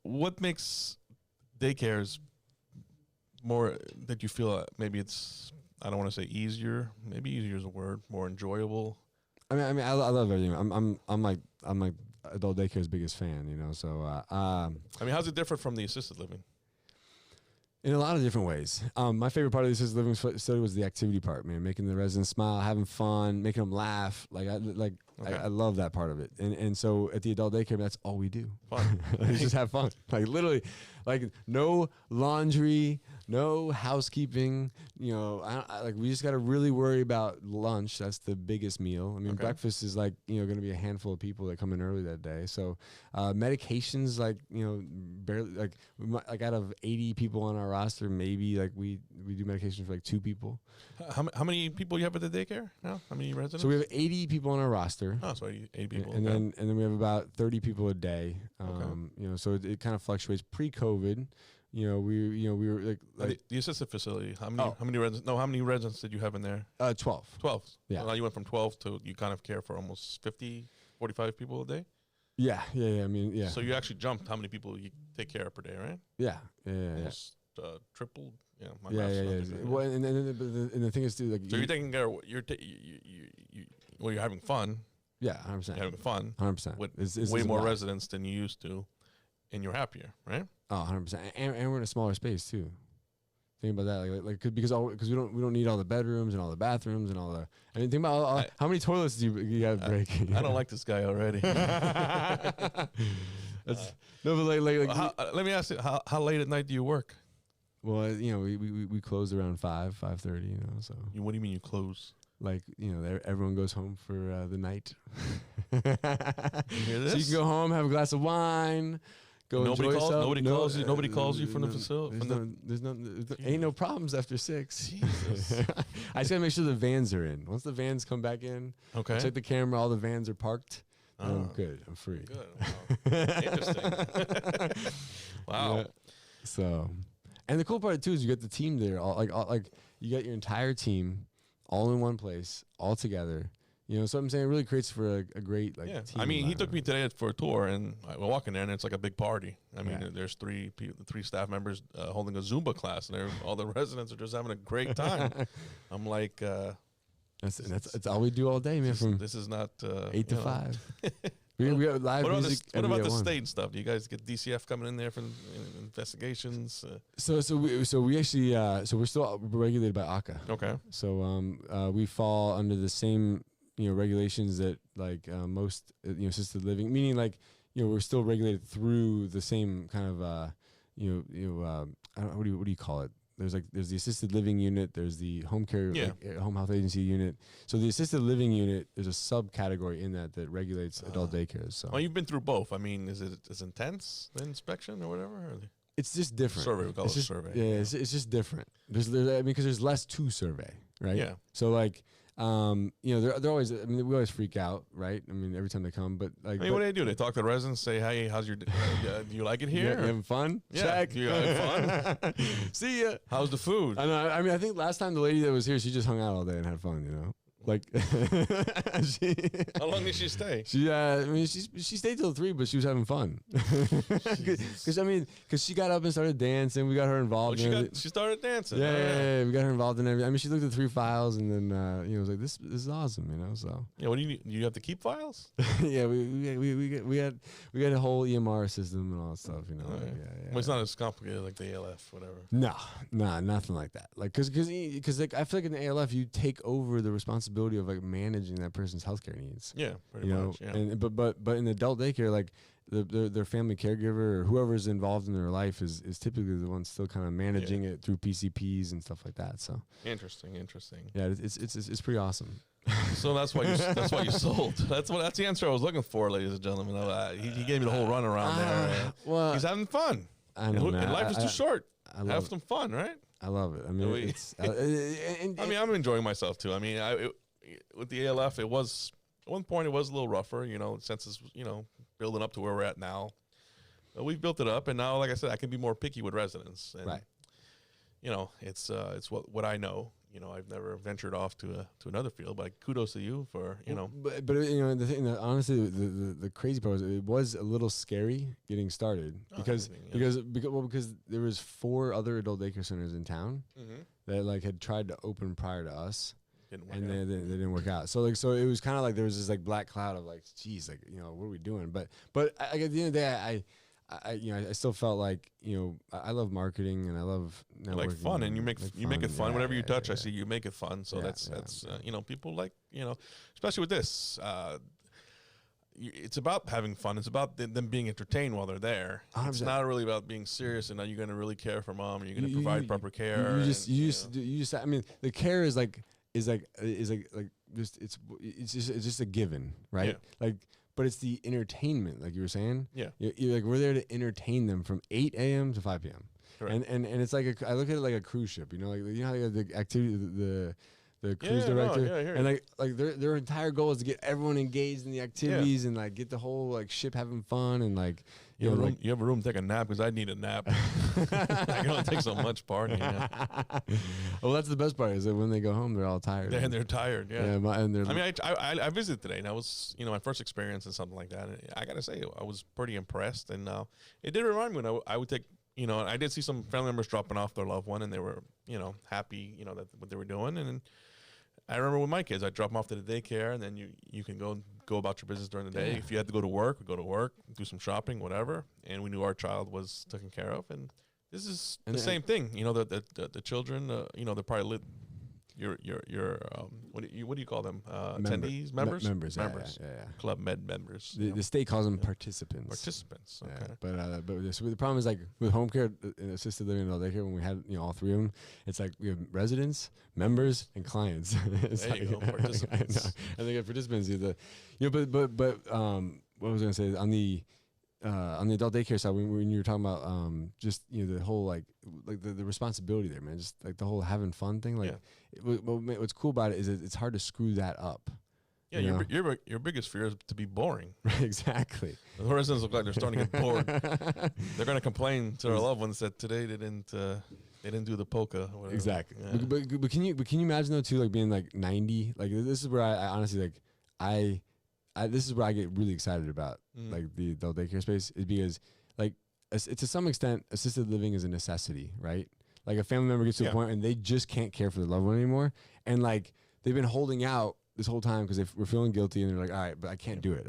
what makes daycares more that you feel maybe it's, I don't want to say easier, maybe easier is a word, more enjoyable? I mean, I love everything. I'm like adult daycare's biggest fan, you know. So, I mean, how's it different from the assisted living? in a lot of different ways. My favorite part of the assisted living study was the activity part, man. Making the residents smile, having fun, making them laugh. I love that part of it. And so at the adult daycare, that's all we do. Fun. Just have fun. Like literally, like no laundry, no housekeeping. You know, like we just got to really worry about lunch. That's the biggest meal. I mean, breakfast is like, you know, going to be a handful of people that come in early that day. So medications, like, you know, barely, like out of 80 people on our roster, maybe like we do medications for like 2 people. How many people you have at the daycare now? How many residents? So we have 80 people on our roster. Oh, so 80 people. And then we have about 30 people a day. You know, so it kind of fluctuates. Pre-COVID, you know, we were like the assisted facility. How many residents? No, how many residents did you have in there? 12. 12. Yeah. So now you went from 12 to you kind of care for almost 50, 45 people a day. Yeah. I mean, yeah. So you actually jumped how many people you take care of per day, right? Yeah. Almost tripled. Yeah. Well, and the thing is too, like, so you're taking care of you're having fun. Yeah, 100%. You're having fun. 100%. With it's way more residents than you used to, and you're happier, right? Oh, 100%. And we're in a smaller space too. Think about that, because we don't need all the bedrooms and all the bathrooms and all the. I mean, think about how many toilets do you have breaking? I don't like this guy already. Let me ask you, how late at night do you work? Well, you know, we close around 5:30. You know, so. What do you mean you close? Like, you know, everyone goes home for the night. You hear this? So you can go home, have a glass of wine. Nobody calls you from the facility. Ain't no problems after 6. Jesus. I just gotta make sure the vans are in. Once the vans come back in, okay, check the camera. All the vans are parked. I'm good. I'm free. Good. Wow. Interesting. Wow. Yeah. So, and the cool part too is you get the team there. Like you got your entire team all in one place, all together. You know, so I'm saying it really creates for a great team. I mean, he took me today for a tour, and we're walking there, and it's like a big party. I mean, there's 3 staff members holding a Zumba class, and all the residents are just having a great time. I'm like, that's all we do all day, man. This is not 8 to 5. We have live music. What about the state stuff? Do you guys get DCF coming in there for investigations? So we actually we're still regulated by ACA. Okay. So we fall under the same regulations that like most assisted living, meaning like we're still regulated through the same kind of I don't know, what do you call it? There's the assisted living unit, there's the home care, home health agency unit. So the assisted living unit, there's a subcategory in that regulates adult daycares. So you've been through both. I mean, is it as intense, the inspection or whatever? Or? It's just different. Survey, we call it a survey. Yeah, it's just different. Because there's less to survey, right? Yeah. So like, they're always. I mean, we always freak out, right? I mean, every time they come, but like, what do? They talk to the residents, say, "Hey, how's your? Do you like it here? You having fun? Yeah. Check. You having fun? See ya. How's the food? I know. I mean, I think last time the lady that was here, she just hung out all day and had fun. You know. Like, how long did she stay? She stayed till 3, but she was having fun. Because she got up and started dancing. We got her involved. She started dancing. Yeah, we got her involved in everything. I mean, she looked at 3 files and then was like, "This is awesome," So what do you need? Do you have to keep files? Yeah, we had a whole EMR system and all that stuff. Well, it's not as complicated like the ALF, whatever. No, nothing like that. Like, because like I feel like in the ALF you take over the responsibility of like managing that person's healthcare needs. Yeah, pretty much. Yeah. And but in adult daycare, like their family caregiver or whoever's involved in their life is typically the one still kind of managing it through PCPs and stuff like that. So interesting. Yeah, it's pretty awesome. So that's why you sold. That's the answer I was looking for, ladies and gentlemen. He gave me the whole run around there. Well, he's having fun. I know, man. Life is too short. Have some fun, right? I love it. I mean, I'm enjoying myself too. I mean, with the ALF, it was at one point it was a little rougher, since it's building up to where we're at now. But we've built it up, and now, like I said, I can be more picky with residents. And, right. It's what I know, I've never ventured off to another field. But kudos to you for But the thing that honestly the crazy part was it was a little scary getting started because there was 4 other adult daycare centers in town that like had tried to open prior to us. They didn't work out. So it was kind of like there was this like black cloud of like, geez, like what are we doing? But at the end of the day, I still felt like I love marketing and I love networking. Like fun, and you make it fun. Whatever you touch, I see you make it fun. So that's people like especially with this. It's about having fun. It's about them being entertained while they're there. 100%. It's not really about being serious and are you going to really care for mom? Are you going to provide proper care? You just. I mean, the care is just a given, right? Yeah. Like, but it's the entertainment, like you were saying. Yeah. You're like, we're there to entertain them from 8 a.m. to 5 p.m. Correct. And it's like I look at it like a cruise ship, how they have the activity, the cruise director, and like their entire goal is to get everyone engaged in the activities and like get the whole like ship having fun and like you have a room to take a nap because I need a nap. I can only take so much partying. Yeah. Well, that's the best part is that when they go home, they're all tired. And they're tired. Yeah. I visited today, and that was my first experience in something like that. And I gotta say, I was pretty impressed, and it did remind me when I would take. I did see some family members dropping off their loved one, and they were, happy, that what they were doing. And I remember with my kids, I'd drop them off to the daycare, and then you can go about your business during the day. Yeah. If you had to go to work, we go to work, do some shopping, whatever. And we knew our child was taken care of. And this is the same thing. The children, they're probably your what do you call them? Attendees, members, yeah. Club members. The state calls them participants. Participants. Okay. Yeah, but the problem is like with home care and assisted living and all daycare, when we had all 3 of them, it's like we have residents, members, and clients. There you go, participants. I think participants either. But what was I gonna say on the adult daycare side, when you were talking about just the whole like the responsibility there, man, just like the whole having fun thing, like what's cool about it is it's hard to screw that up. Yeah, your biggest fear is to be boring. Exactly. The residents look like they're starting to get bored. They're going to complain to their loved ones that today they didn't do the polka. Or whatever. Exactly. Yeah. But can you imagine though too, like being like 90? Like this is where I honestly like this is where I get really excited about like the adult daycare space is because like to some extent assisted living is a necessity, right? Like a family member gets to a point and they just can't care for their loved one anymore, and like they've been holding out this whole time because we're feeling guilty and they're like, all right, but I can't do it.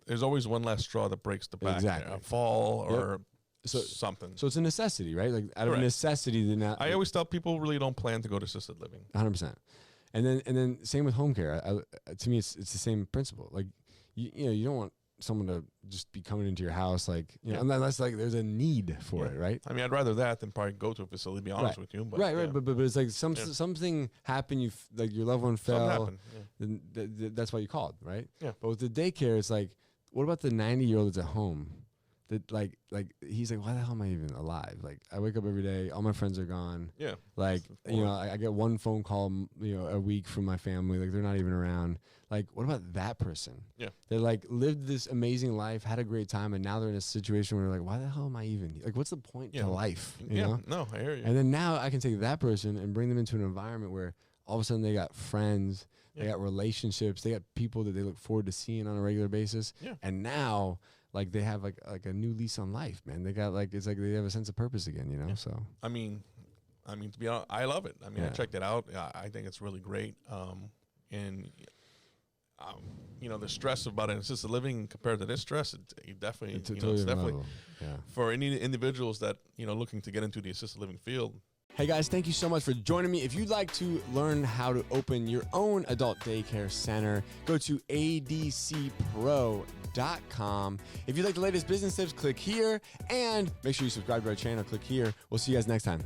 There's always one last straw that breaks the back. Exactly. A fall or something. So it's a necessity, right? Like out of necessity, then I always tell people really don't plan to go to assisted living. 100%. And then same with home care. To me, it's the same principle. Like you don't want someone to just be coming into your house unless like there's a need for it, right? I mean, I'd rather that than probably go to a facility. To be honest with you, but but it's like something happened. Like your loved one fell. Then that's why you called, right? Yeah. But with the daycare, it's like, what about the 90-year-old that's at home? That like he's like, why the hell am I even alive? Like I wake up every day, all my friends are gone. Yeah. Like I get one phone call a week from my family. Like they're not even around. Like what about that person? Yeah. They like lived this amazing life, had a great time, and now they're in a situation where they're like, why the hell am I even like? What's the point to life? You know? No, I hear you. And then now I can take that person and bring them into an environment where all of a sudden they got friends, they got relationships, they got people that they look forward to seeing on a regular basis. Yeah. And now like they have like a new lease on life, man. They got it's like they have a sense of purpose again, So I mean, to be honest, I love it. I mean, I checked it out. I think it's really great. The stress about an assisted living compared to this stress, it's definitely for any individuals that looking to get into the assisted living field. Hey guys, thank you so much for joining me. If you'd like to learn how to open your own adult daycare center, go to adcpro.com. If you'd like the latest business tips, click here, and make sure you subscribe to our channel. Click here. We'll see you guys next time.